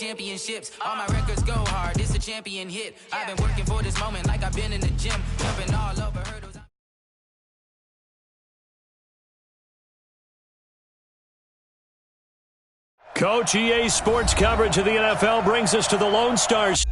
championships. All my records go hard, it's a champion hit. I've been working for this moment like I've been in the gym, jumping all over hurdles. Coach, EA Sports coverage of the NFL brings us to the Lone Stars.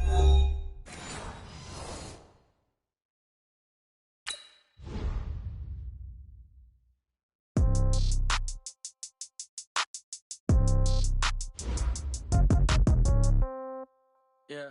Yeah.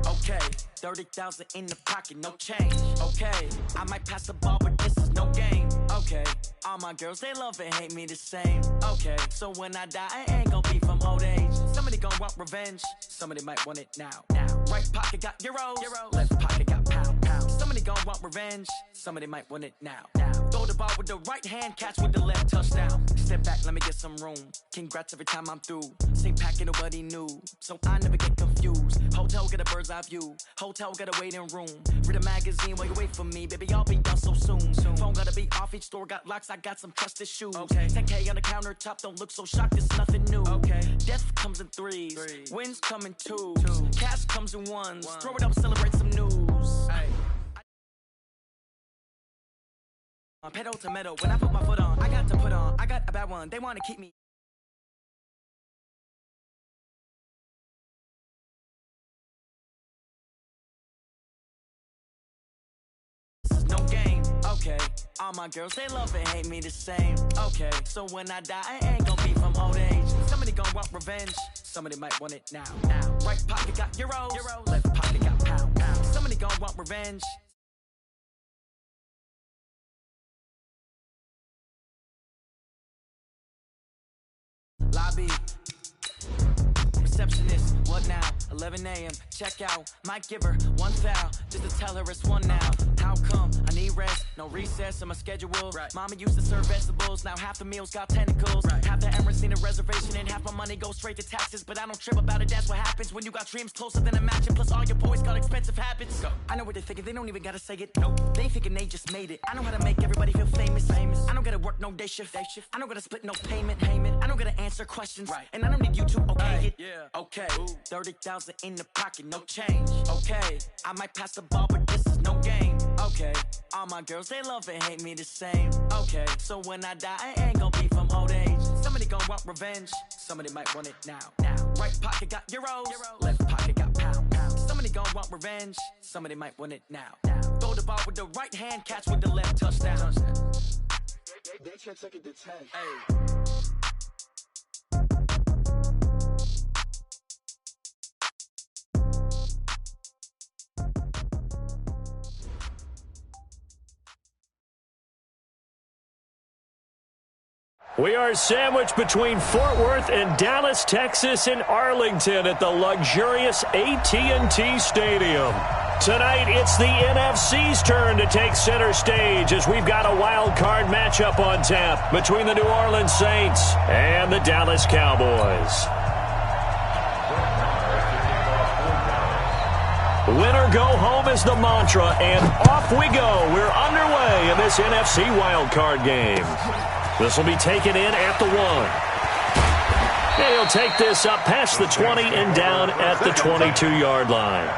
Okay. 30,000 in the pocket, no change. Okay. I might pass the ball, but this is no game. Okay. All my girls, they love and hate me the same. Okay. So when I die, I ain't gonna be from old age. Somebody gonna want revenge. Somebody might want it now. Right pocket got euros. Left pocket got pound. Somebody gonna want revenge. Somebody might want it now. Throw the ball with the right hand, catch with the left, touchdown. Step back, let me get some room. Congrats every time I'm through. Same packet, nobody knew. So I never get confused. Hotel get a bird's eye view. Hotel get a waiting room. Read a magazine while you wait for me. Baby, I'll be done so soon. Phone gotta be off, each store got locks. I got some trusted shoes. 10K on the countertop, don't look so shocked, it's nothing new. Death comes in threes. Wins come in twos. Cash comes in ones. Throw it up, celebrate some news. Pedal to metal, when I put my foot on, I got to put on. I got a bad one, they wanna keep me. No game, okay. All my girls, they love and hate me the same. Okay, so when I die, I ain't gonna be from old age. Somebody gonna want revenge. Somebody might want it now. Right pocket got euros. Left pocket got pound. Somebody gonna want revenge. Lobby. Receptionist, what now? 11 a.m. Check out, might give her one foul just to tell her it's one now. How come? I need rest, no recess in my schedule. Mama used to serve vegetables, now half the meals got tentacles. Half the Emirates need a reservation and half my money goes straight to taxes. But I don't trip about it, that's what happens when you got dreams closer than a match. And plus all your boys got expensive habits. I know what they're thinking, they don't even gotta say it. They thinking they just made it. I know how to make everybody feel famous. I don't gotta work no day shift. I don't gotta split no payment. I don't gotta answer questions. And I don't need you to okay it. Okay, 30,000 in the pocket, no change. Okay, I might pass the ball, but this is no game. Okay, all my girls, they love and hate me the same. Okay, so when I die, I ain't gonna be from old age. Somebody gonna want revenge. Somebody might want it now. Right pocket got euros. Left pocket got pound. Somebody gonna want revenge. Somebody might want it now. Throw the ball with the right hand, catch with the left, touchdown. They can't take it to 10. We are sandwiched between Fort Worth and Dallas, Texas, and Arlington at the luxurious AT&T Stadium. Tonight, it's the NFC's turn to take center stage as we've got a wild card matchup on tap between the New Orleans Saints and the Dallas Cowboys. Win or go home is the mantra, and off we go. We're underway in this NFC wildcard game. This will be taken in at the 1. And he'll take this up past the 20 and down at the 22-yard line.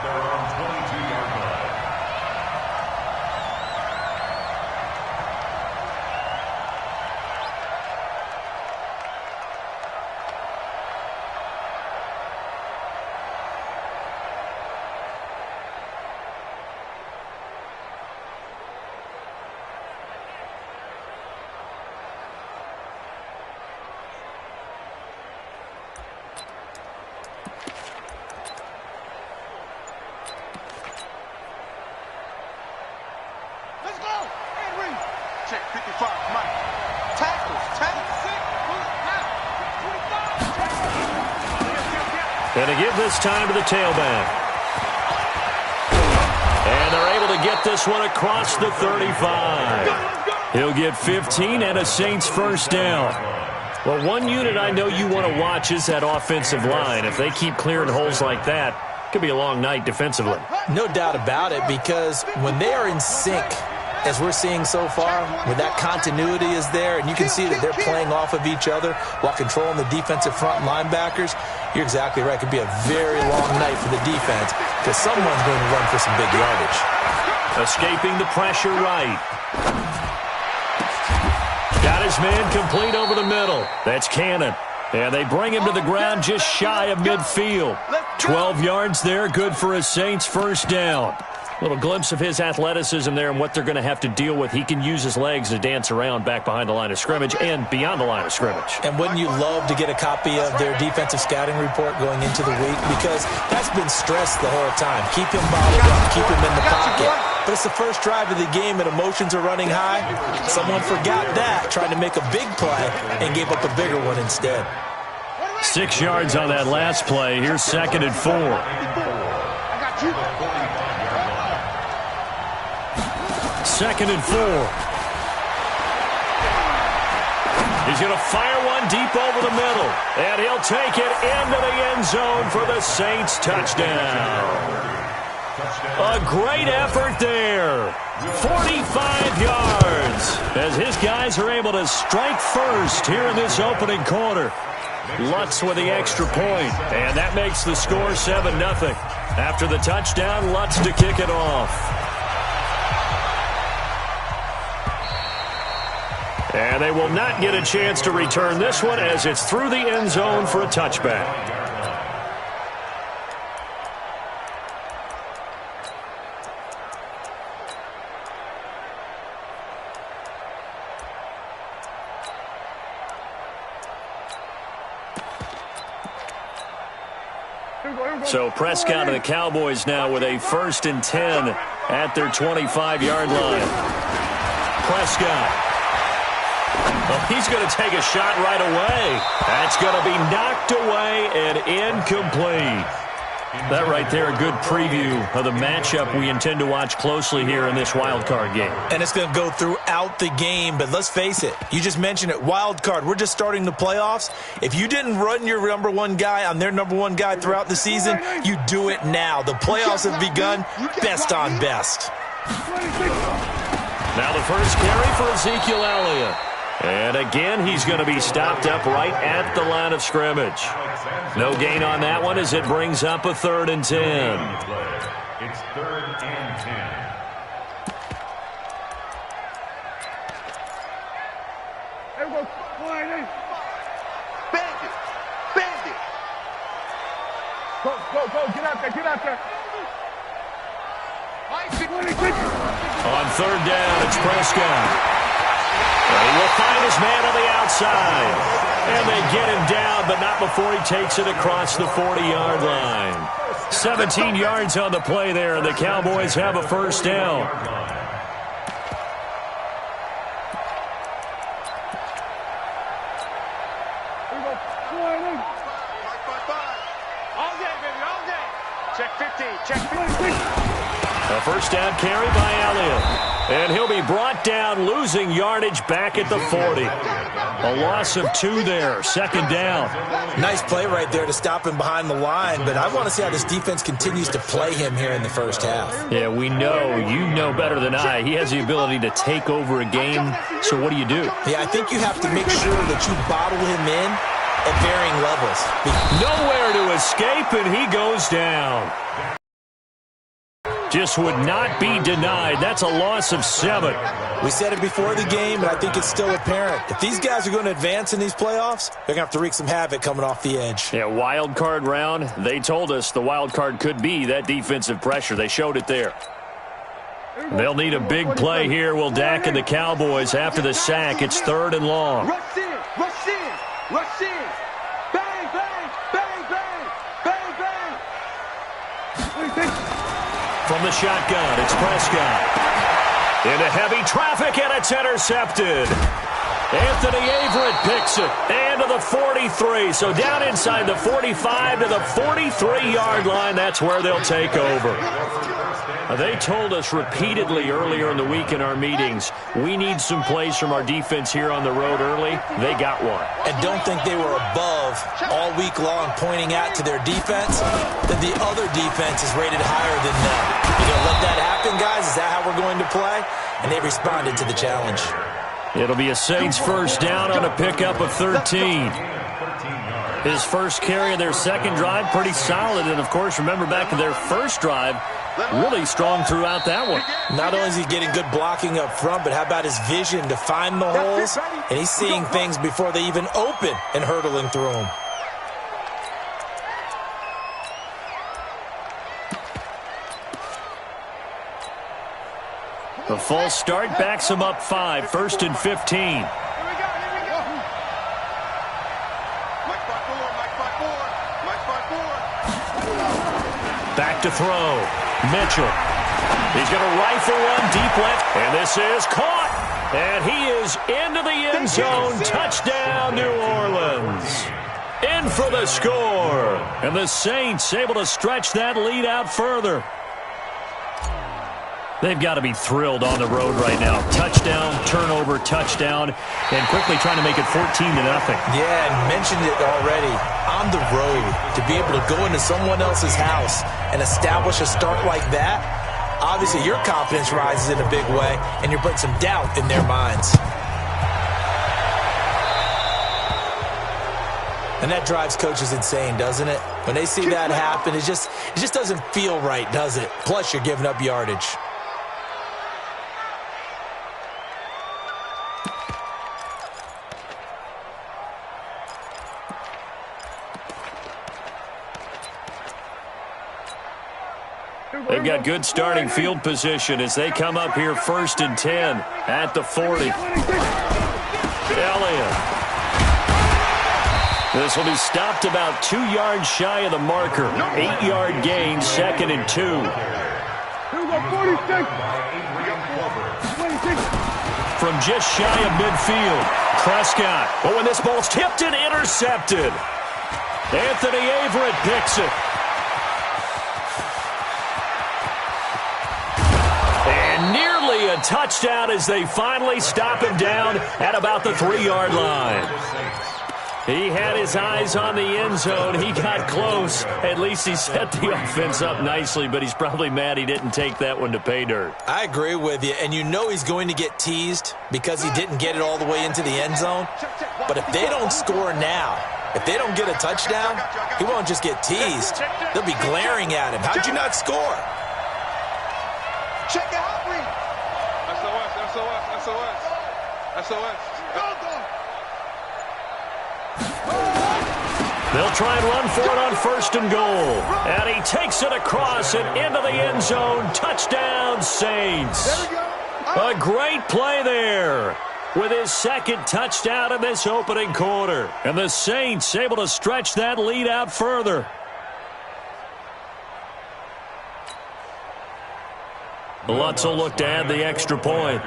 And to give this time to the tailback. And they're able to get this one across the 35. He'll get 15 and a Saints first down. Well, one unit I know you want to watch is that offensive line. If they keep clearing holes like that, it could be a long night defensively. No doubt about it, because when they are in sync, as we're seeing so far, where that continuity is there, and you can see that they're playing off of each other while controlling the defensive front linebackers, you're exactly right. It could be a very long night for the defense because someone's going to run for some big yardage. Escaping the pressure right. Got his man complete over the middle. That's Cannon. And they bring him to the ground just shy of midfield. 12 yards there, good for a Saints first down. Little glimpse of his athleticism there and what they're going to have to deal with. He can use his legs to dance around back behind the line of scrimmage and beyond the line of scrimmage. And wouldn't you love to get a copy of their defensive scouting report going into the week? Because that's been stressed the whole time. Keep him bottled up, keep him in the pocket. But it's the first drive of the game and emotions are running high. Someone forgot that, trying to make a big play and gave up a bigger one instead. 6 yards on that last play. Here's 2nd and 4. I got you. 2nd and 4. He's going to fire one deep over the middle. And he'll take it into the end zone for the Saints touchdown. A great effort there. 45 yards as his guys are able to strike first here in this opening quarter. Lutz with the extra point, and that makes the score 7-0. After the touchdown, Lutz to kick it off. And they will not get a chance to return this one as it's through the end zone for a touchback. So Prescott and the Cowboys now with a 1st and 10 at their 25-yard line. Prescott. Well, he's going to take a shot right away. That's going to be knocked away and incomplete. That right there, a good preview of the matchup we intend to watch closely here in this wild card game. And it's going to go throughout the game, but let's face it, you just mentioned it, wild card. We're just starting the playoffs. If you didn't run your number one guy on their number one guy throughout the season, you do it now. The playoffs have begun, best on best. Now the first carry for Ezekiel Elliott. And again, he's going to be stopped up right at the line of scrimmage. No gain on that one as it brings up a 3rd and 10. It's 3rd and 10. Bend it. Bend it. Go. Get out there. On 3rd down, it's Prescott. He will find his man on the outside. And they get him down, but not before he takes it across the 40-yard line. 17 yards on the play there, and the Cowboys have a first down. All day, baby, all day. Check 50. A first down carry by Elliott. And he'll be brought down, losing yardage back at the 40. A loss of 2 there, 2nd down. Nice play right there to stop him behind the line, but I want to see how this defense continues to play him here in the first half. Yeah, we know, you know better than I, he has the ability to take over a game, so what do you do? Yeah, I think you have to make sure that you bottle him in at varying levels. Nowhere to escape, and he goes down. Just would not be denied. That's a loss of 7. We said it before the game, and I think it's still apparent. If these guys are going to advance in these playoffs, they're going to have to wreak some havoc coming off the edge. Yeah, wild card round. They told us the wild card could be that defensive pressure. They showed it there. They'll need a big play here. Will Dak and the Cowboys after the sack. It's 3rd and long. Rush in. Bang, bang. From the shotgun, it's Prescott. Into heavy traffic, and it's intercepted. Anthony Averett picks it. And to the 43. So down inside the 45 to the 43-yard line. That's where they'll take over. They told us repeatedly earlier in the week in our meetings, we need some plays from our defense here on the road early. They got one. And don't think they were above all week long pointing out to their defense that the other defense is rated higher than them. You gonna let that happen, guys? Is that how we're going to play? And they responded to the challenge. It'll be a Saints first down on a pickup of 13. His first carry of their second drive, pretty solid. And, of course, remember back to their first drive, really strong throughout that one. Not only is he getting good blocking up front, but how about his vision to find the holes? And he's seeing things before they even open and hurdling through them. The false start backs him up 5, 1st and 15. Back to throw. Mitchell. He's going to rifle one deep left, and this is caught. And he is into the end zone. Touchdown, New Orleans. In for the score. And the Saints able to stretch that lead out further. They've got to be thrilled on the road right now. Touchdown, turnover, touchdown, and quickly trying to make it 14-0. Yeah, and mentioned it already. On the road, to be able to go into someone else's house and establish a start like that, obviously your confidence rises in a big way, and you bring some doubt in their minds. And that drives coaches insane, doesn't it? When they see that happen, it just doesn't feel right, does it? Plus, you're giving up yardage. They've got good starting field position as they come up here 1st and 10 at the 40. Elliott. This will be stopped about 2 yards shy of the marker. 8-yard gain, 2nd and 2. From just shy of midfield, Prescott. Oh, and this ball's tipped and intercepted. Anthony Averett picks it. Nearly a touchdown as they finally stop him down at about the 3-yard line. He had his eyes on the end zone. He got close. At least he set the offense up nicely, but he's probably mad he didn't take that one to pay dirt. I agree with you, and you know he's going to get teased because he didn't get it all the way into the end zone. But if they don't score now, if they don't get a touchdown, he won't just get teased. They'll be glaring at him. How'd you not score? Check it out, Reed. SOS. They'll try and run for it on 1st and goal. And he takes it across and into the end zone. Touchdown, Saints. A great play there with his 2nd touchdown in this opening quarter. And the Saints able to stretch that lead out further. Lutz will look to add the extra point.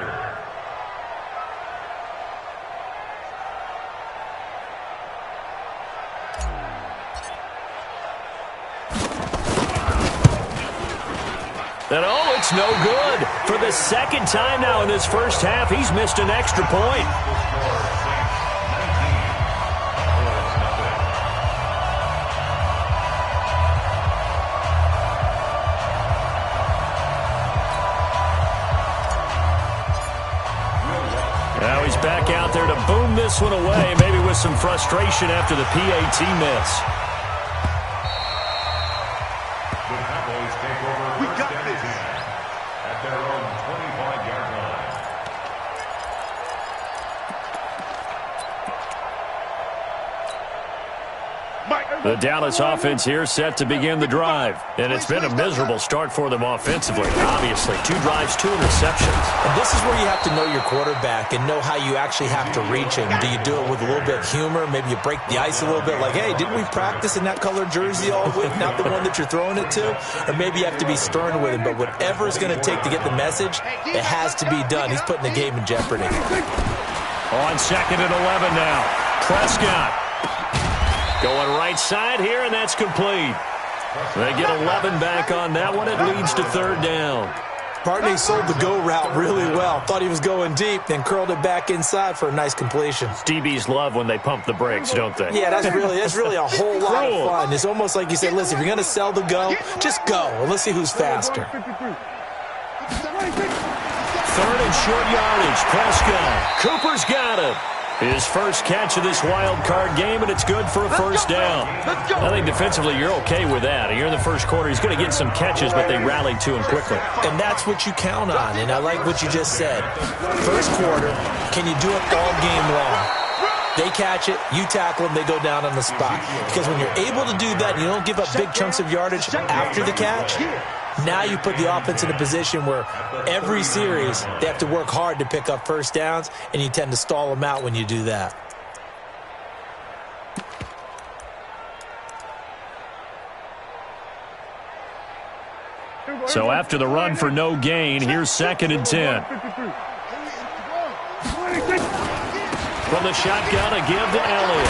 And oh, it's no good. For the 2nd time now in this first half, he's missed an extra point. Now he's back out there to boom this one away, maybe with some frustration after the PAT miss. We got this. At their own 25-yard line. The Dallas offense here set to begin the drive. And it's been a miserable start for them offensively. Obviously, 2 drives, 2 interceptions. And this is where you have to know your quarterback and know how you actually have to reach him. Do you do it with a little bit of humor? Maybe you break the ice a little bit like, hey, didn't we practice in that colored jersey all week? Not the one that you're throwing it to? Or maybe you have to be stern with him. But whatever it's going to take to get the message, it has to be done. He's putting the game in jeopardy. On 2nd and 11 now. Prescott. Going right side here, and that's complete. They get 11 back on that one. It leads to third down. Barney sold the go route really well. Thought he was going deep, then curled it back inside for a nice completion. DBs love when they pump the brakes, don't they? Yeah, that's really a whole lot of fun. It's almost like you said, listen, if you're going to sell the go, just go. And let's see who's faster. Third and short yardage. Prescott. Cooper's got it. His first catch of this wild card game, and it's good for a first down. I think defensively you're okay with that. You're in the first quarter. He's going to get some catches, but they rallied to him quickly. And that's what you count on, and I like what you just said. First quarter, can you do it all game long? They catch it, you tackle them, they go down on the spot. Because when you're able to do that and you don't give up big chunks of yardage after the catch, now you put the offense in a position where every series they have to work hard to pick up first downs, and you tend to stall them out when you do that. So after the run for no gain, here's 2nd and 10. From the shotgun, a give to Elliott.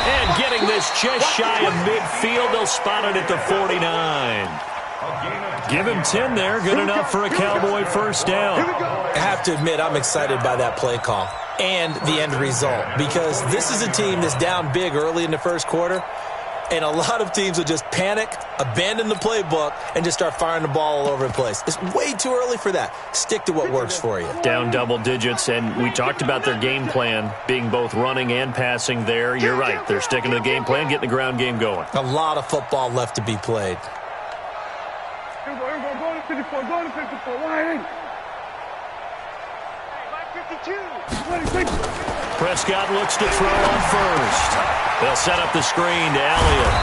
And getting this just shy of midfield, they'll spot it at the 49. Give him 10 there, good enough for a Cowboy first down. I have to admit, I'm excited by that play call and the end result, because this is a team that's down big early in the first quarter, and a lot of teams will just panic, abandon the playbook, and just start firing the ball all over the place. It's way too early for that. Stick to what works for you. Down double digits, and we talked about their game plan being both running and passing there. You're right. They're sticking to the game plan, getting the ground game going. A lot of football left to be played. Prescott looks to throw on first. They'll set up the screen to Elliott.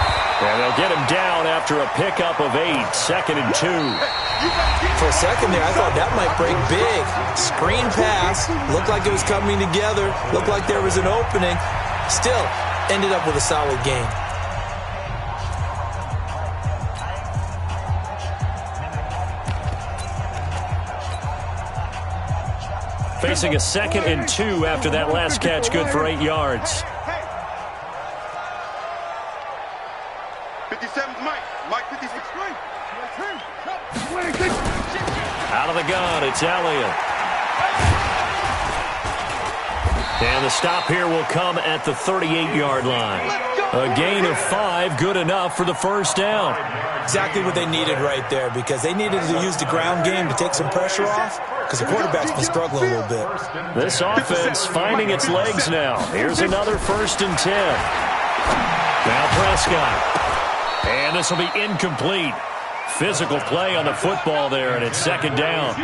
And they'll get him down after a pickup of 8, 2nd and 2. For a second there, I thought that might break big. Screen pass. Looked like it was coming together. Looked like there was an opening. Still, ended up with a solid game. Facing a 2nd and 2 after that last catch, good for 8 yards. 57's Mike. Mike 56. Out of the gun, it's Elliott. And the stop here will come at the 38-yard line. A gain of 5, good enough for the first down. Exactly what they needed right there, because they needed to use the ground game to take some pressure off, because the quarterback's been struggling a little bit. This offense finding its legs now. Here's another 1st and 10. Now Prescott. And this will be incomplete. Physical play on the football there, and it's 2nd down.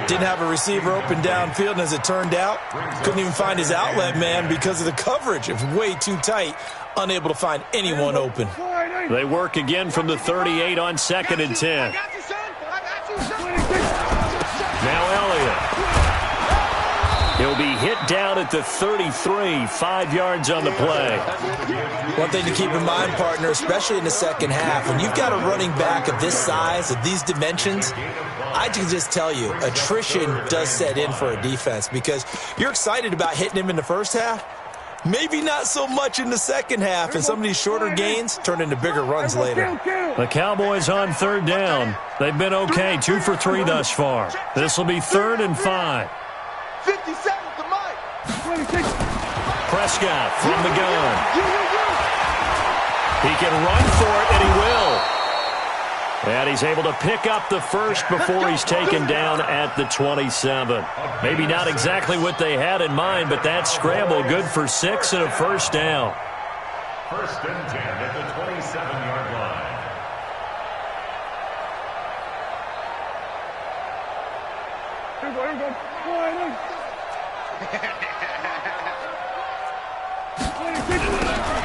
Didn't have a receiver open downfield, and as it turned out, couldn't even find his outlet man because of the coverage. It was way too tight, unable to find anyone open. They work again from the 38 on 2nd and 10. Now Elliott. He'll be hit down at the 33, 5 yards on the play. One thing to keep in mind, partner, especially in the second half, when you've got a running back of this size, of these dimensions, I can just tell you, attrition does set in for a defense, because you're excited about hitting him in the first half. Maybe not so much in the second half, and some of these shorter gains turn into bigger runs later. The Cowboys on 3rd down. They've been okay, 2 for 3 thus far. This will be 3rd and 5. 57 to Mike. Prescott from the gun. He can run for it, and he will. And he's able to pick up the first before he's taken down at the 27. Maybe not exactly what they had in mind, but that scramble good for 6 and a first down. 1st and 10 at the 27-yard line.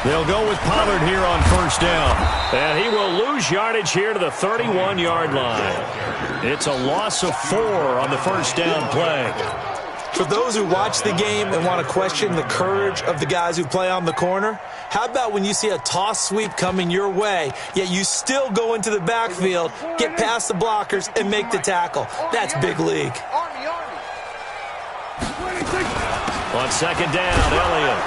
They'll go with Pollard here on 1st down. And he will lose yardage here to the 31-yard line. It's a loss of 4 on the 1st down play. For those who watch the game and want to question the courage of the guys who play on the corner, how about when you see a toss sweep coming your way, yet you still go into the backfield, get past the blockers, and make the tackle? That's big league. On 2nd down, Elliott.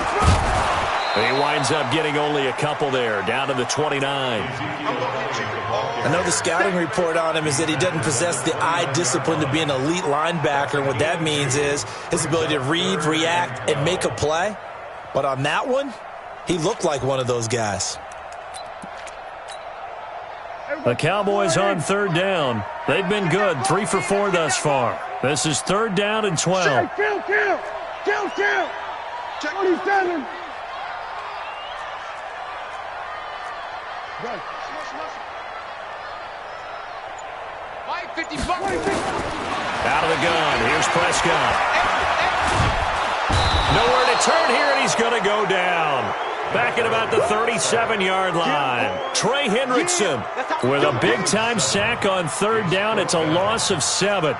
He winds up getting only a couple there, down to the 29. I know the scouting report on him is that he doesn't possess the eye discipline to be an elite linebacker. And what that means is his ability to read, react, and make a play. But on that one, he looked like one of those guys. The Cowboys on third down. They've been good, 3 for 4 thus far. This is 3rd down and 12. Count. 27. Run. Mike 55. Out of the gun. Here's Prescott. Nowhere to turn here, and he's going to go down. Back at about the 37-yard line. Trey Hendrickson with a big-time sack on 3rd down. It's a loss of 7.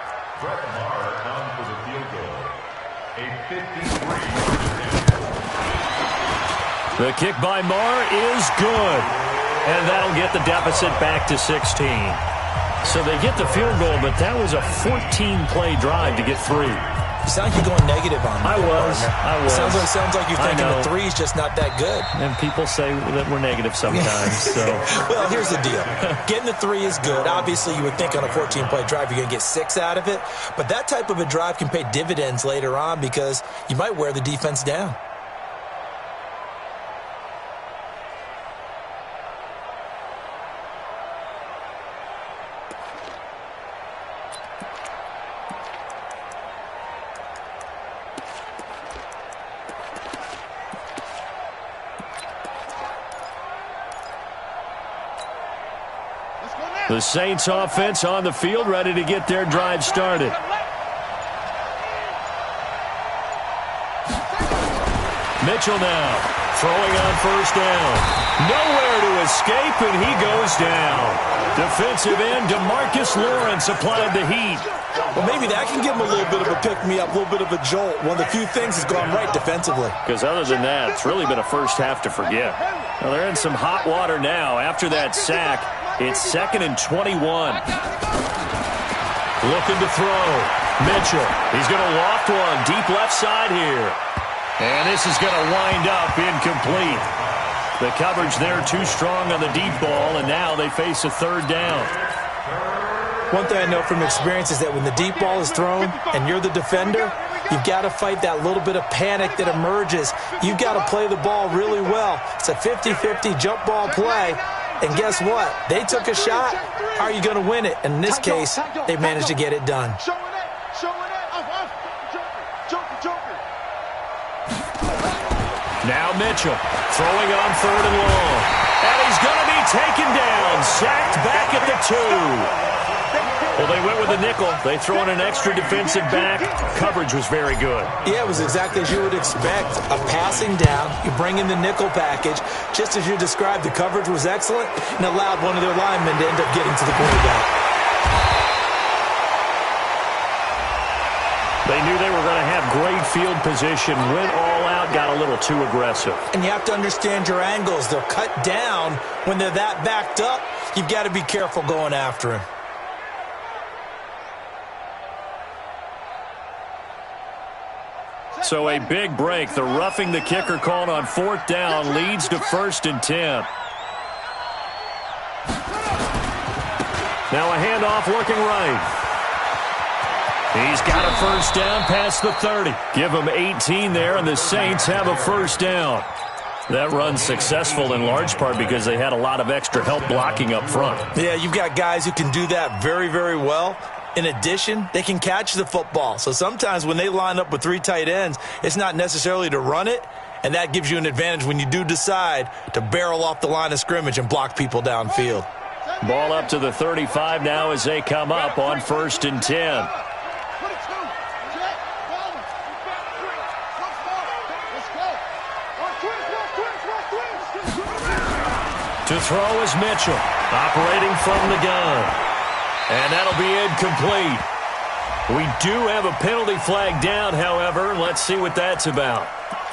The kick by Marr is good. And that'll get the deficit back to 16. So they get the field goal, but that was a 14-play drive to get 3. You sound like you're going negative on me. I was. Sounds like you're thinking the 3's just not that good. And people say that we're negative sometimes. So, well, here's the deal. Getting the 3 is good. Obviously, you would think on a 14-play drive you're going to get 6 out of it. But that type of a drive can pay dividends later on because you might wear the defense down. The Saints offense on the field, ready to get their drive started. Mitchell now throwing on 1st down. Nowhere to escape, and he goes down. Defensive end DeMarcus Lawrence applied the heat. Well, maybe that can give him a little bit of a pick-me-up, a little bit of a jolt. One of the few things has gone right defensively. Because other than that, it's really been a first half to forget. Well, they're in some hot water now. After that sack, it's 2nd and 21. Looking to throw. Mitchell. He's going to loft one deep left side here. And this is going to wind up incomplete. The coverage there too strong on the deep ball, and now they face a 3rd down. One thing I know from experience is that when the deep ball is thrown and you're the defender, you've got to fight that little bit of panic that emerges. You've got to play the ball really well. It's a 50-50 jump ball play. And guess what? They took a shot. How are you going to win it? And in this case, they managed to get it done. Now Mitchell throwing on 3rd and long. And he's going to be taken down. Sacked back at the 2. Well, they went with a nickel. They throw in an extra defensive back. Coverage was very good. Yeah, it was exactly as you would expect. A passing down. You bring in the nickel package. Just as you described, the coverage was excellent and allowed one of their linemen to end up getting to the quarterback. They knew they were going to have great field position. Went all out, got a little too aggressive. And you have to understand your angles. They'll cut down when they're that backed up. You've got to be careful going after him. So a big break. The roughing the kicker called on 4th down leads to 1st and 10. Now a handoff working right. He's got a 1st down past the 30. Give him 18 there, and the Saints have a 1st down. That run's successful in large part because they had a lot of extra help blocking up front. Yeah, you've got guys who can do that very, very well. In addition, they can catch the football. So sometimes when they line up with 3 tight ends, it's not necessarily to run it, and that gives you an advantage when you do decide to barrel off the line of scrimmage and block people downfield. Ball up to the 35 now as they come up on 1st and 10. To throw is Mitchell, operating from the gun. And that'll be incomplete. We do have a penalty flag down, however. Let's see what that's about.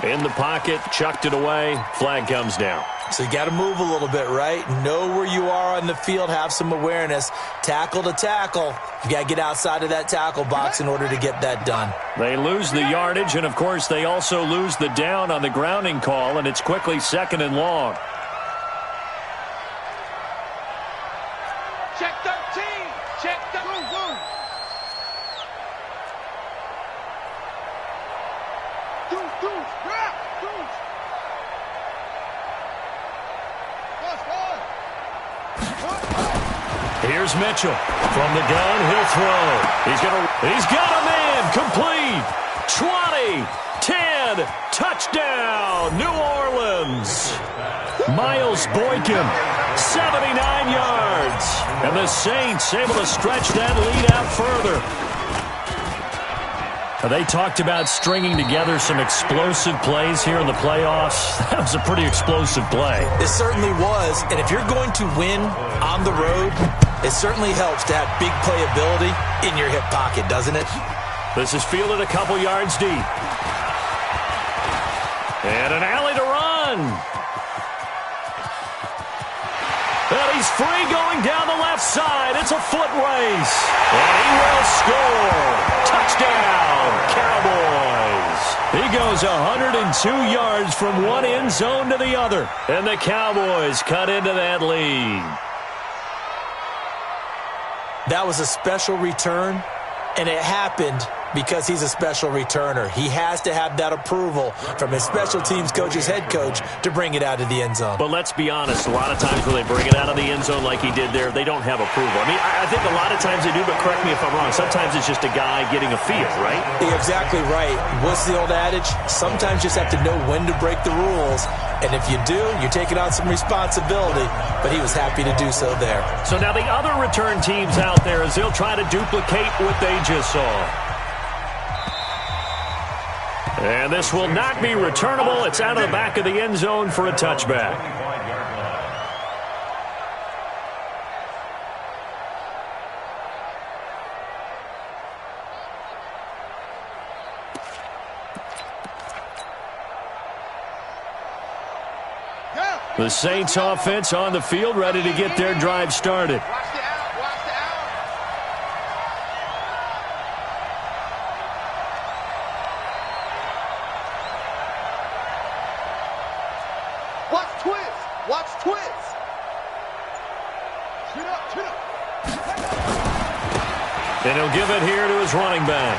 In the pocket, chucked it away. Flag comes down. So you got to move a little bit, right? Know where you are on the field, have some awareness. Tackle to tackle. You got to get outside of that tackle box in order to get that done. They lose the yardage, and, of course, they also lose the down on the grounding call, and it's quickly 2nd and long. Check 13. Check 13. Here's Mitchell. From the gun, he'll throw. He's got a man. Complete. 20, 10, touchdown, New Orleans. Miles Boykin, 79 yards. And the Saints able to stretch that lead out further. They talked about stringing together some explosive plays here in the playoffs. That was a pretty explosive play. It certainly was. And if you're going to win on the road, it certainly helps to have big playability in your hip pocket, doesn't it? This is fielded a couple yards deep. And an alley to run. And he's free going down the left side. It's a foot race. And he will score. Touchdown, Cowboys. He goes 102 yards from one end zone to the other. And the Cowboys cut into that lead. That was a special return, and it happened because he's a special returner. He has to have that approval from his special teams coach's head coach to bring it out of the end zone. But let's be honest, a lot of times when they bring it out of the end zone like he did there, they don't have approval. I mean, I think a lot of times they do, but correct me if I'm wrong. Sometimes it's just a guy getting a feel, right? You're exactly right. What's the old adage? Sometimes you just have to know when to break the rules. And if you do, you're taking on some responsibility. But he was happy to do so there. So now the other return teams out there as they'll try to duplicate what they just saw. And this will not be returnable. It's out of the back of the end zone for a touchback. The Saints offense on the field, ready to get their drive started. And he'll give it here to his running back.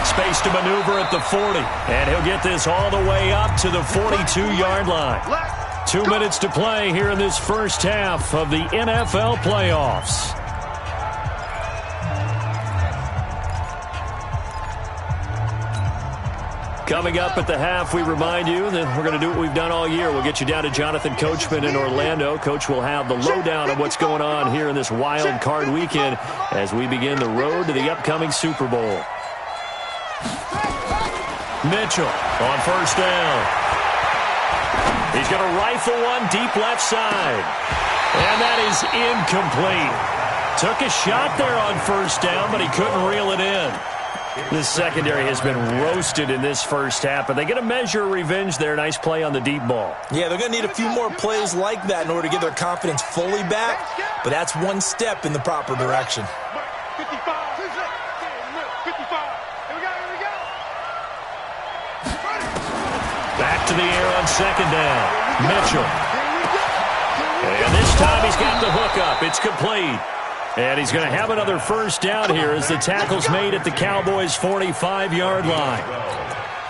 Space to maneuver at the 40. And he'll get this all the way up to the 42-yard line. 2 minutes to play here in this first half of the NFL playoffs. Coming up at the half, we remind you that we're going to do what we've done all year. We'll get you down to Jonathan Coachman in Orlando. Coach will have the lowdown of what's going on here in this wild card weekend as we begin the road to the upcoming Super Bowl. Mitchell on first down. He's going to rifle one deep left side. And that is incomplete. Took a shot there on first down, but he couldn't reel it in. This secondary has been roasted in this first half, but they get a measure of revenge there. Nice play on the deep ball. Yeah, they're going to need a few more plays like that in order to get their confidence fully back, but that's one step in the proper direction. 55. Here we go. Back to the air on second down. Mitchell. And this time he's got the hook up. It's complete. And he's going to have another first down here as the tackle's made at the Cowboys' 45-yard line.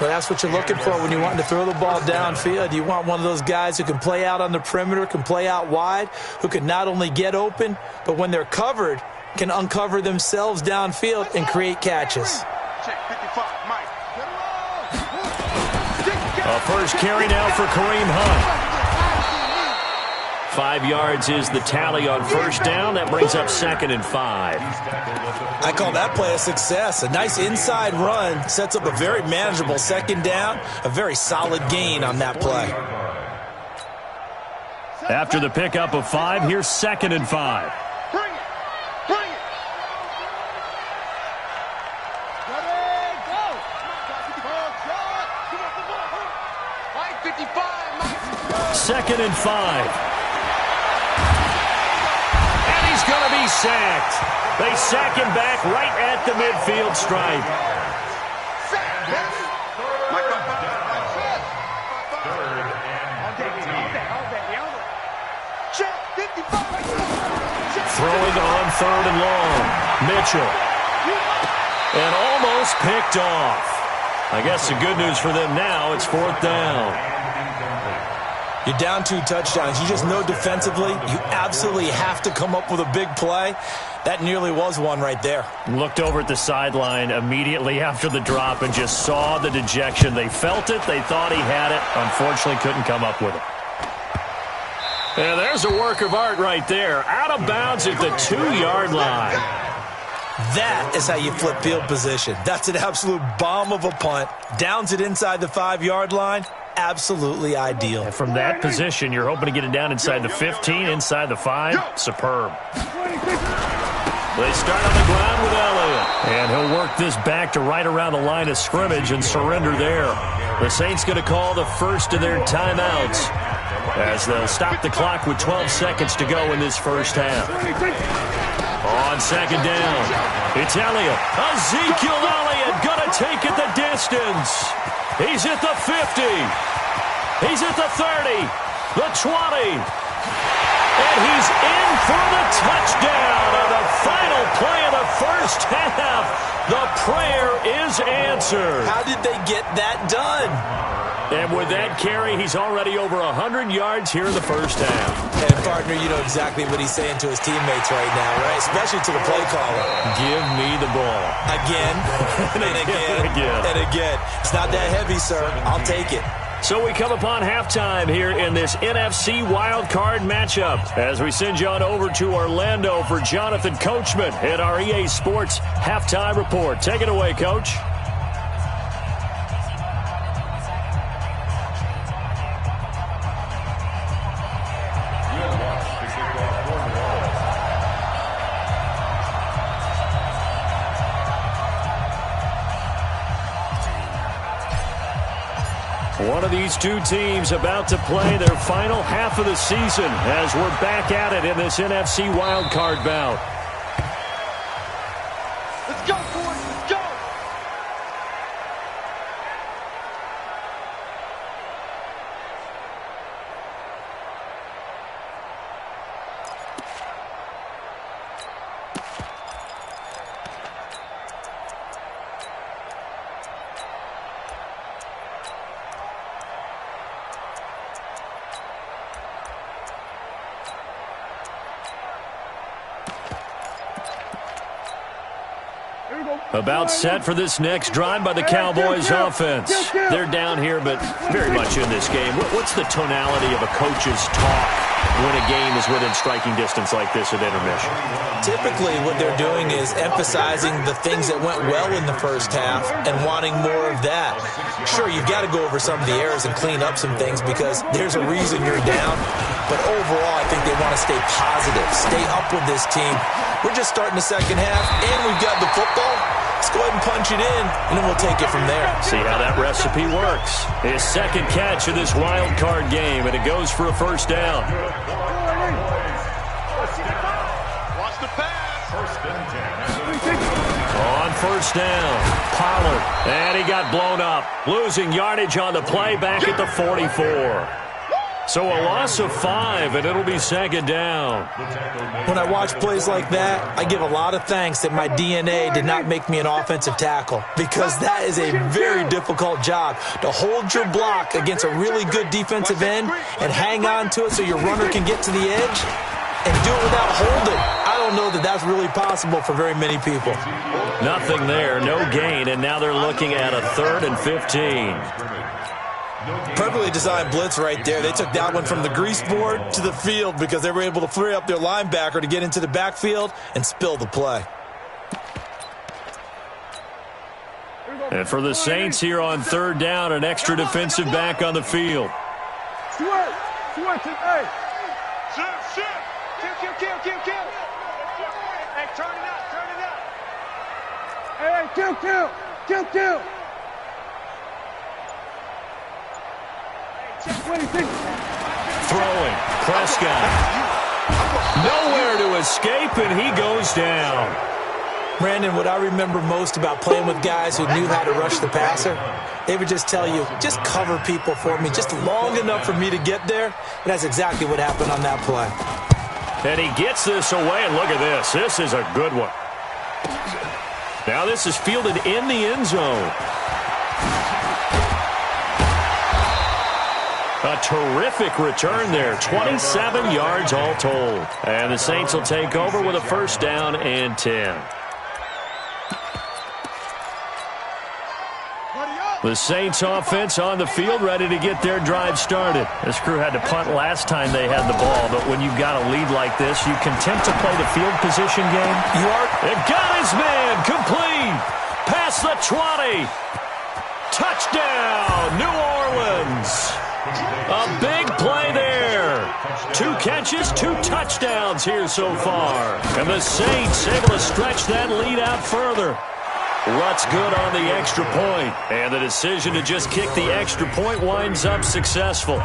Well, that's what you're looking for when you want to throw the ball downfield. You want one of those guys who can play out on the perimeter, can play out wide, who can not only get open, but when they're covered, can uncover themselves downfield and create catches. A first carry now for Kareem Hunt. 5 yards is the tally on first down. That brings up 2nd and 5. I call that play a success. A nice inside run sets up a very manageable second down, a very solid gain on that play. After the pickup of 5, here's 2nd and 5. Bring it. 55. 2nd and 5. And he's going to be sacked. They sack him back right at the midfield stripe. Throwing on 3rd and long. Mitchell. And almost picked off. I guess the good news for them now, it's 4th down. You're down 2 touchdowns. You just know defensively you absolutely have to come up with a big play. That nearly was one right there. Looked over at the sideline immediately after the drop and just saw the dejection. They felt it. They thought he had it. Unfortunately, couldn't come up with it. And there's a work of art right there. Out of bounds at the 2-yard line. That is how you flip field position. That's an absolute bomb of a punt. Downs it inside the 5-yard line. Absolutely ideal. And from that position, you're hoping to get it down inside the 15, inside the 5. Superb. They start on the ground with Elliott. And he'll work this back to right around the line of scrimmage and surrender there. The Saints going to call the first of their timeouts as they'll stop the clock with 12 seconds to go in this first half. On 2nd down, it's Elliott. Ezekiel Elliott going to take it the distance. He's at the 50. He's at the 30, the 20. And he's in for the touchdown on the final play of the first half. The prayer is answered. How did they get that done? And with that carry, he's already over 100 yards here in the first half. And, partner, you know exactly what he's saying to his teammates right now, right? Especially to the play caller. Give me the ball. Again, and again, and again. It's not that heavy, sir. I'll take it. So we come upon halftime here in this NFC wildcard matchup as we send you on over to Orlando for Jonathan Coachman at our EA Sports Halftime Report. Take it away, Coach. One of these two teams about to play their final half of the season as we're back at it in this NFC wildcard bout. Let's go, boys. Let's go. About set for this next drive by the Cowboys offense. They're down here, but very much in this game. What's the tonality of a coach's talk when a game is within striking distance like this at intermission? Typically, what they're doing is emphasizing the things that went well in the first half and wanting more of that. Sure, you've got to go over some of the errors and clean up some things because there's a reason you're down. But overall, I think they want to stay positive, stay up with this team. We're just starting the second half, and we've got the football. Let's go ahead and punch it in, and then we'll take it from there. See how that recipe works. His second catch of this wild card game, and it goes for a first down. Watch the pass. On first down, Pollard, and he got blown up, losing yardage on the play back at the 44. So a loss of 5, and it'll be second down. When I watch plays like that, I give a lot of thanks that my DNA did not make me an offensive tackle because that is a very difficult job to hold your block against a really good defensive end and hang on to it so your runner can get to the edge and do it without holding. I don't know that that's really possible for very many people. Nothing there, no gain, and now they're looking at a 3rd and 15. Perfectly designed blitz right there. They took that one from the grease board to the field because they were able to free up their linebacker to get into the backfield and spill the play. And for the Saints here on 3rd down, an extra defensive back on the field. Hey. Kill. Hey, turn it up. Hey, kill. Throwing. Prescott. Nowhere to escape, and he goes down. Brandon, what I remember most about playing with guys who knew how to rush the passer, they would just tell you, just cover people for me, just long enough for me to get there. And that's exactly what happened on that play. And he gets this away, and look at this. This is a good one. Now this is fielded in the end zone. A terrific return there. 27 yards all told. And the Saints will take over with a first down and 10. The Saints offense on the field, ready to get their drive started. This crew had to punt last time they had the ball, but when you've got a lead like this, you content to play the field position game? You are. They've got his man, complete, past the 20. Touchdown, New Orleans. A big play there. 2 catches, 2 touchdowns here so far. And the Saints able to stretch that lead out further. Rutt's good on the extra point, and the decision to just kick the extra point winds up successful.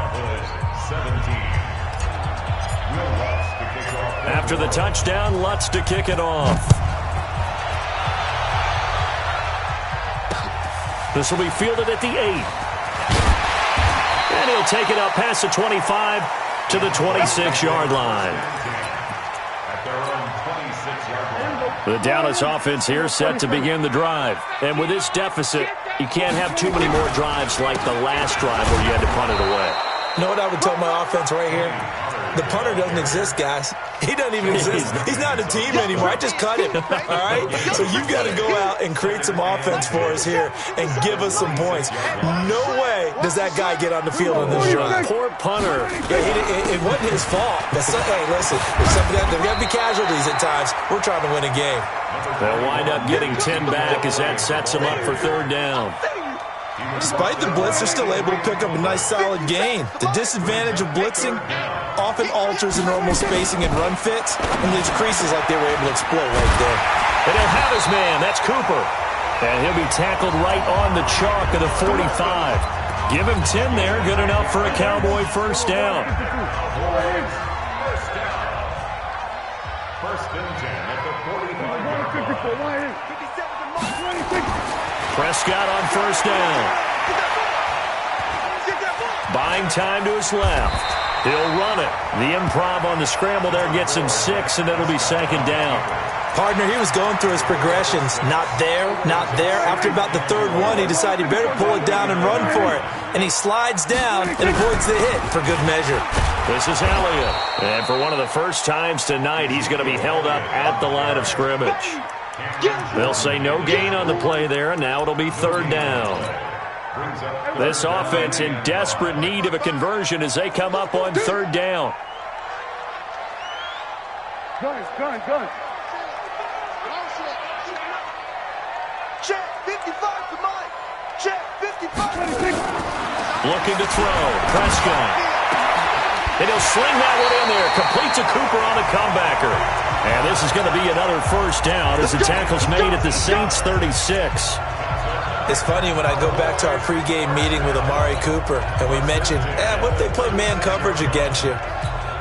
After the touchdown, Lutz to kick it off. This will be fielded at the 8. And he'll take it up past the 25 to the 26-yard line. The Dallas offense here set to begin the drive. And with this deficit, you can't have too many more drives like the last drive where you had to punt it away. You know what I would tell my offense right here? The punter doesn't exist, guys. He doesn't even exist. He's not a team anymore. I just cut him, all right? So you've got to go out and create some offense for us here and give us some points. No way does that guy get on the field on this drive. Poor punter. Yeah, it wasn't his fault. Hey, listen, there's got to be casualties at times. We're trying to win a game. They'll wind up getting 10 back as that sets them up for third down. Despite the blitz, they're still able to pick up a nice, solid gain. The disadvantage of blitzing often alters the normal spacing and run fits, and leaves creases like they were able to exploit right there. And he'll have his man. That's Cooper. And he'll be tackled right on the chalk of the 45. Give him 10 there. Good enough for a Cowboy first down. First and 10 at the 45-yard line. Prescott on first down. Buying time to his left. He'll run it. The improv on the scramble there gets him 6, and it'll be second down. Partner, he was going through his progressions. Not there, not there. After about the third one, he decided he better pull it down and run for it. And he slides down and avoids the hit for good measure. This is Elliott. And for one of the first times tonight, he's going to be held up at the line of scrimmage. They'll say no gain on the play there, and now it'll be third down. This offense in desperate need of a conversion as they come up on third down. Gun. Check 55 to Mike. Check 55. Looking to throw. Prescott. And he'll sling that one in there. Complete to Cooper on the comebacker. And this is going to be another first down as the tackle's made at the Saints 36. It's funny when I go back to our pregame meeting with Amari Cooper and we mentioned, what if they play man coverage against you?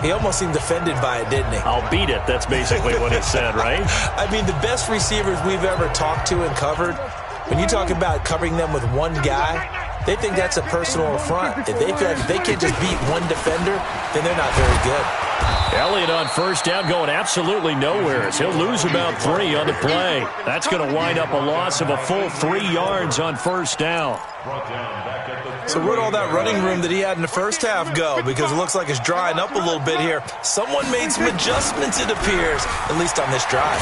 He almost seemed offended by it, didn't he? I'll beat it. That's basically what he said, right? I mean, the best receivers we've ever talked to and covered, when you talk about covering them with one guy, they think that's a personal affront. If they feel like if they can't just beat one defender, then they're not very good. Elliott on first down going absolutely nowhere as he'll lose about 3 on the play. That's going to wind up a loss of a full 3 yards on first down. So where'd all that running room that he had in the first half go? Because it looks like it's drying up a little bit here. Someone made some adjustments, it appears, at least on this drive.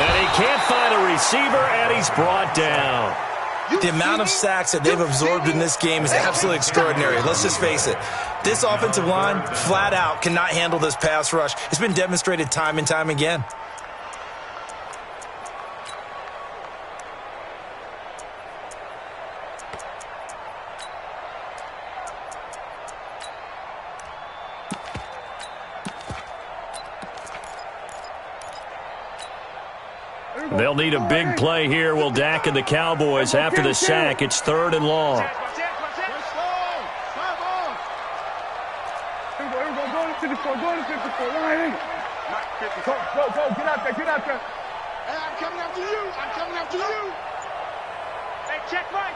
And he can't find a receiver, and he's brought down. The amount of sacks that they've absorbed in this game is absolutely extraordinary. Let's just face it. This offensive line, flat out, cannot handle this pass rush. It's been demonstrated time and time again. They'll need a big play here. Will Dak and the Cowboys after the sack. It's third and long. Go, get out there. Hey, I'm coming after you. Hey, check right.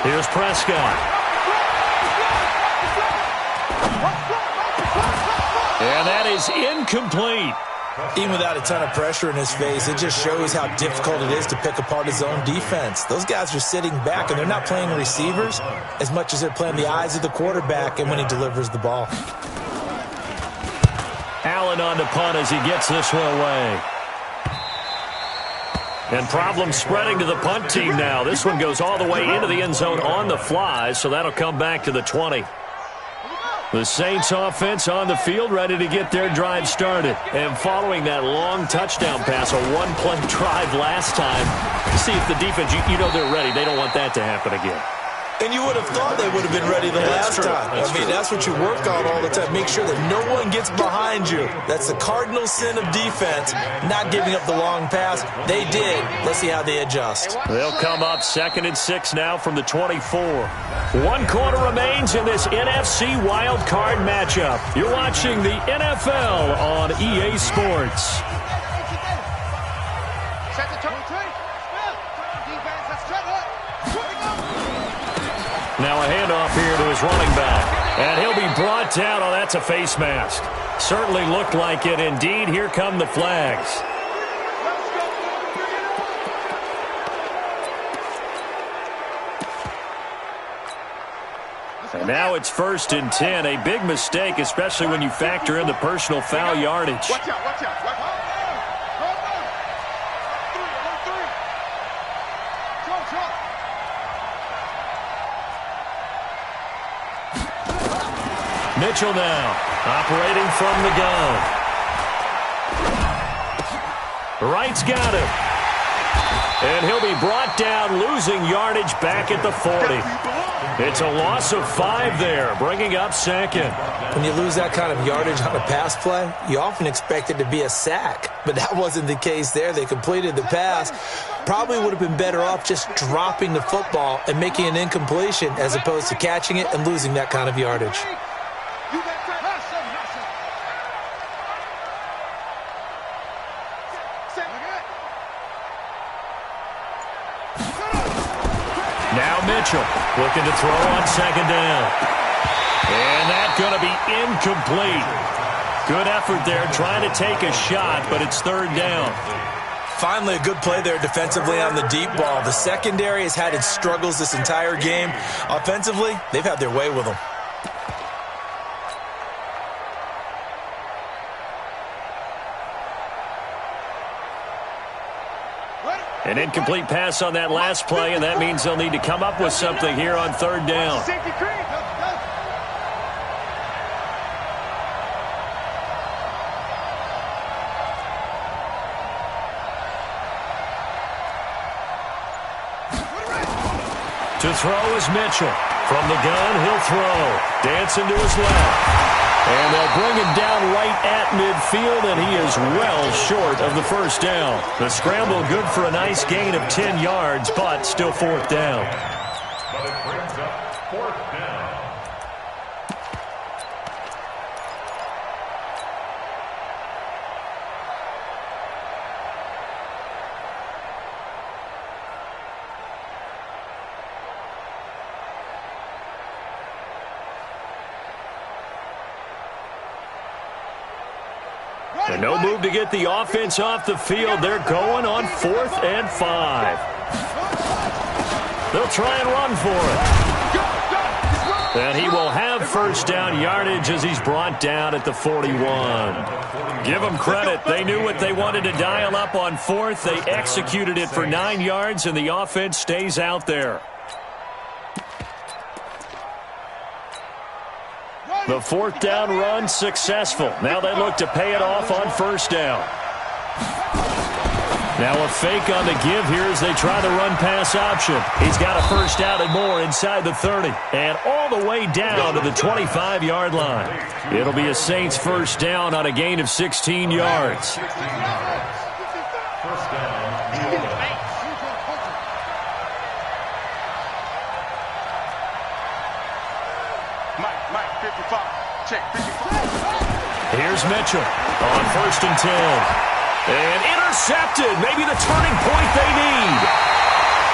Here's Prescott. And that is incomplete. Even without a ton of pressure in his face, it just shows how difficult it is to pick apart his own defense. Those guys are sitting back, and they're not playing receivers as much as they're playing the eyes of the quarterback and when he delivers the ball. Allen on the punt as he gets this one away. And problems spreading to the punt team now. This one goes all the way into the end zone on the fly, so that'll come back to the 20. The Saints offense on the field, ready to get their drive started. And following that long touchdown pass, a one-play drive last time, see if the defense, you know they're ready. They don't want that to happen again. And you would have thought they would have been ready the last time. That's what you work on all the time. Make sure that no one gets behind you. That's the cardinal sin of defense, not giving up the long pass. They did. Let's see how they adjust. They'll come up 2nd and 6 now from the 24. 1 quarter remains in this NFC wild card matchup. You're watching the NFL on EA Sports. Set the 23. Defense, let's try that. Now a handoff here to his running back. And he'll be brought down. Oh, that's a face mask. Certainly looked like it. Indeed, here come the flags. And now it's 1st and 10. A big mistake, especially when you factor in the personal foul yardage. Watch out. Mitchell now, operating from the gun. Wright's got him. And he'll be brought down, losing yardage back at the 40. It's a loss of 5 there, bringing up 2nd. When you lose that kind of yardage on a pass play, you often expect it to be a sack. But that wasn't the case there. They completed the pass. Probably would have been better off just dropping the football and making an incompletion as opposed to catching it and losing that kind of yardage. Now Mitchell looking to throw on 2nd down. And that's going to be incomplete. Good effort there trying to take a shot, but it's 3rd down. Finally, a good play there defensively on the deep ball. The secondary has had its struggles this entire game. Offensively, they've had their way with them. An incomplete pass on that last play, and that means they'll need to come up with something here on 3rd down. To throw is Mitchell. From the gun, he'll throw. Dancing to his left. And they'll bring him down right at midfield, and he is well short of the 1st down. The scramble good for a nice gain of 10 yards, but still 4th down. But it brings up 4th down. And no move to get the offense off the field. They're going on 4th and 5. They'll try and run for it. And he will have 1st down yardage as he's brought down at the 41. Give them credit. They knew what they wanted to dial up on 4th. They executed it for 9 yards, and the offense stays out there. The 4th down run successful. Now they look to pay it off on 1st down. Now a fake on the give here as they try the run-pass option. He's got a 1st down and more inside the 30. And all the way down to the 25-yard line. It'll be a Saints 1st down on a gain of 16 yards. 1st down. Mike, 55. Check, 55. Here's Mitchell on 1st and 10. And intercepted. Maybe the turning point they need.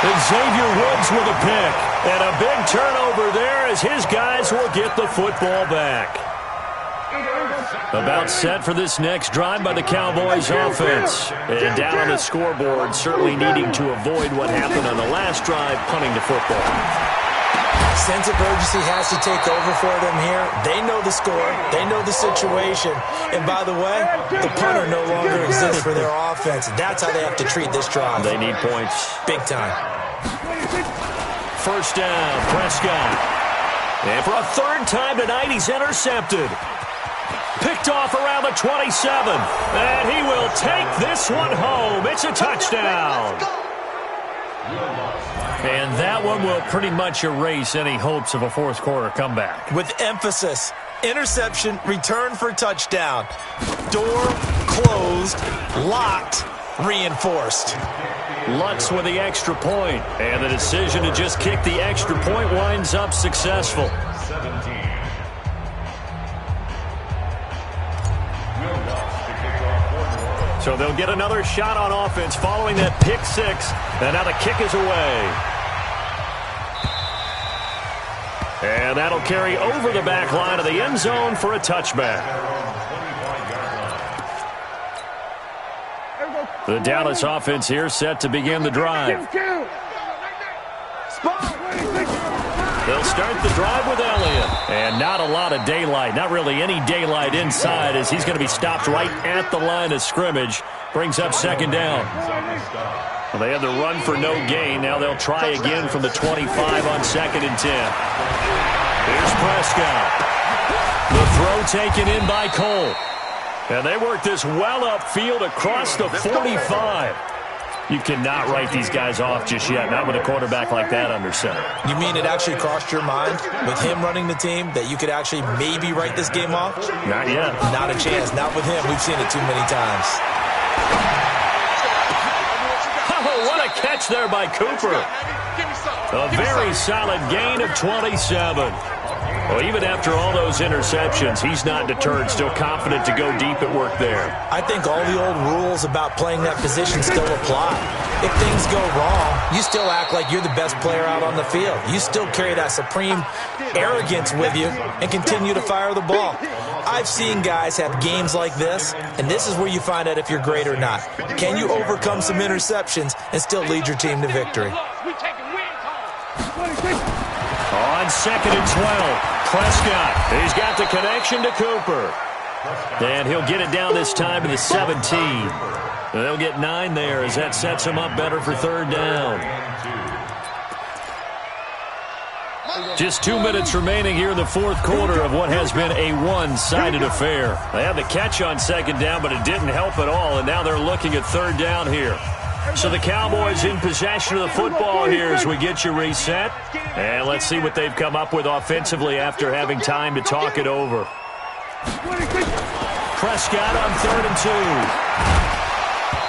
And Xavier Woods with a pick. And a big turnover there as his guys will get the football back. About set for this next drive by the Cowboys offense. And down on the scoreboard, certainly needing to avoid what happened on the last drive, punting the football. Sense of urgency has to take over for them here. They know the score. They know the situation. And by the way, the punter no longer exists for their offense. That's how they have to treat this drive. They need points. Big time. 1st down, Prescott. And for a 3rd time tonight, he's intercepted. Picked off around the 27. And he will take this one home. It's a touchdown. And that one will pretty much erase any hopes of a fourth quarter comeback. With emphasis, interception, return for touchdown. Door closed, locked, reinforced. Lutz with the extra point. And the decision to just kick the extra point winds up successful. 17. So they'll get another shot on offense following that pick six. And now the kick is away. And that'll carry over the back line of the end zone for a touchback. The Dallas offense here set to begin the drive. They'll start the drive with Elliott. And not a lot of daylight. Not really any daylight inside as he's going to be stopped right at the line of scrimmage. Brings up 2nd down. Well, they had the run for no gain. Now they'll try again from the 25 on 2nd and 10. Here's Prescott. The throw taken in by Cole. And they work this well upfield across the 45. You cannot write these guys off just yet, not with a quarterback like that under center. You mean it actually crossed your mind with him running the team that you could actually maybe write this game off? Not yet. Not a chance. Not with him. We've seen it too many times. Oh, what a catch there by Cooper. A very solid gain of 27. Well, even after all those interceptions, he's not deterred, still confident to go deep at work there. I think all the old rules about playing that position still apply. If things go wrong, you still act like you're the best player out on the field. You still carry that supreme arrogance with you and continue to fire the ball. I've seen guys have games like this, and this is where you find out if you're great or not. Can you overcome some interceptions and still lead your team to victory? On 2nd and 12. Prescott, he's got the connection to Cooper. And he'll get it down this time to the 17. And they'll get 9 there as that sets him up better for 3rd down. Just 2 minutes remaining here in the 4th quarter of what has been a one-sided affair. They had the catch on 2nd down, but it didn't help at all, and now they're looking at 3rd down here. So the Cowboys in possession of the football here as we get you reset. And let's see what they've come up with offensively after having time to talk it over. Prescott on 3rd and 2.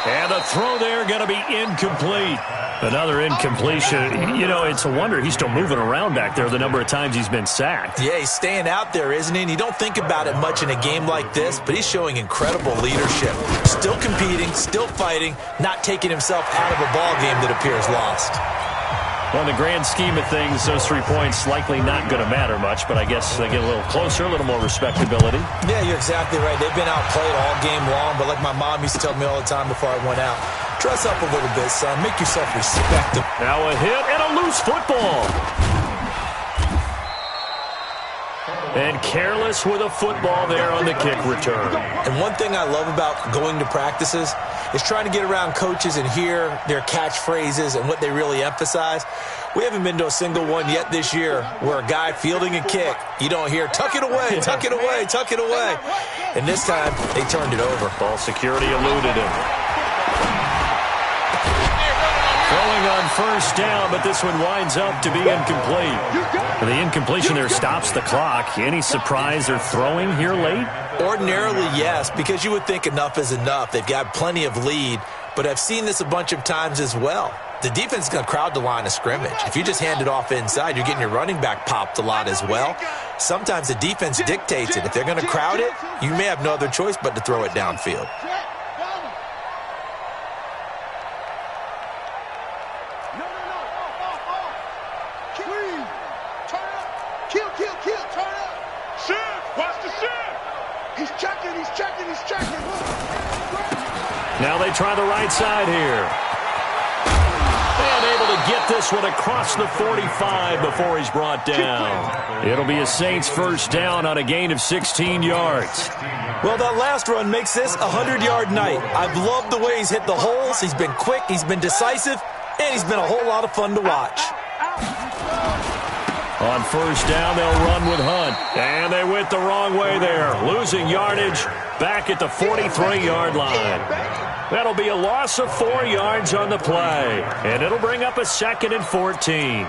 And the throw there going to be incomplete. Another incompletion. You know, it's a wonder he's still moving around back there the number of times he's been sacked. Yeah, he's staying out there, isn't he? And you don't think about it much in a game like this, but he's showing incredible leadership. Still competing, still fighting, not taking himself out of a ball game that appears lost. Well, in the grand scheme of things, those 3 points likely not going to matter much, but I guess they get a little closer, a little more respectability. Yeah, you're exactly right. They've been outplayed all game long, but like my mom used to tell me all the time before I went out, dress up a little bit, son. Make yourself respectable. Now a hit and a loose football. And careless with a football there on the kick return. And one thing I love about going to practices is trying to get around coaches and hear their catchphrases and what they really emphasize. We haven't been to a single one yet this year where a guy fielding a kick, you don't hear, tuck it away, tuck it away, tuck it away. And this time, they turned it over. Ball security eluded him. Throwing on 1st down, but this one winds up to be incomplete. The incompletion there stops the clock. Any surprise they're throwing here late? Ordinarily, yes, because you would think enough is enough. They've got plenty of lead, but I've seen this a bunch of times as well. the defense is going to crowd the line of scrimmage. If you just hand it off inside, you're getting your running back popped a lot as well. Sometimes the defense dictates it. If they're going to crowd it, you may have no other choice but to throw it downfield. Now they try the right side here. And able to get this one across the 45 before he's brought down. It'll be a Saints first down on a gain of 16 yards. Well, that last run makes this a 100-yard night. I've loved the way he's hit the holes. He's been quick, he's been decisive, and he's been a whole lot of fun to watch. On first down, they'll run with Hunt. And they went the wrong way there, losing yardage back at the 43-yard line. That'll be a loss of 4 yards on the play, and it'll bring up a 2nd and 14.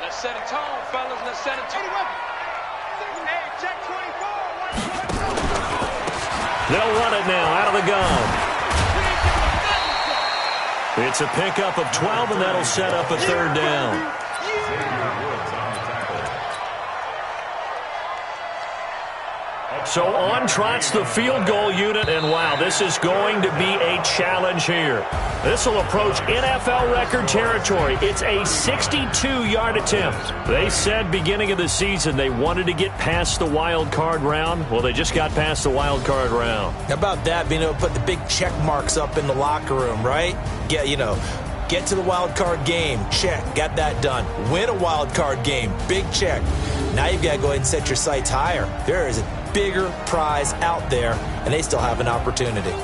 Let's set a tone, fellas. Let's set a tone. Hey, check 24. They'll run it now out of the gun. It's a pickup of 12, and that'll set up a 3rd down. So on trots the field goal unit, and wow, this is going to be a challenge here. This will approach NFL record territory. It's a 62-yard attempt. They said beginning of the season they wanted to get past the wild card round. Well, they just got past the wild card round. How about that, being able to put the big check marks up in the locker room, right? Get to the wild card game, check, got that done. Win a wild card game, big check. Now you've got to go ahead and set your sights higher. There is a bigger prize out there, and they still have an opportunity.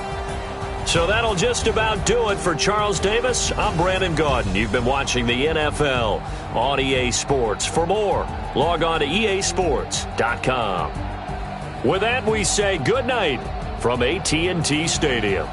So that'll just about do it for Charles Davis. I'm Brandon Gaudin. You've been watching the NFL on EA Sports. For more, log on to easports.com. With that, we say good night from AT&T Stadium.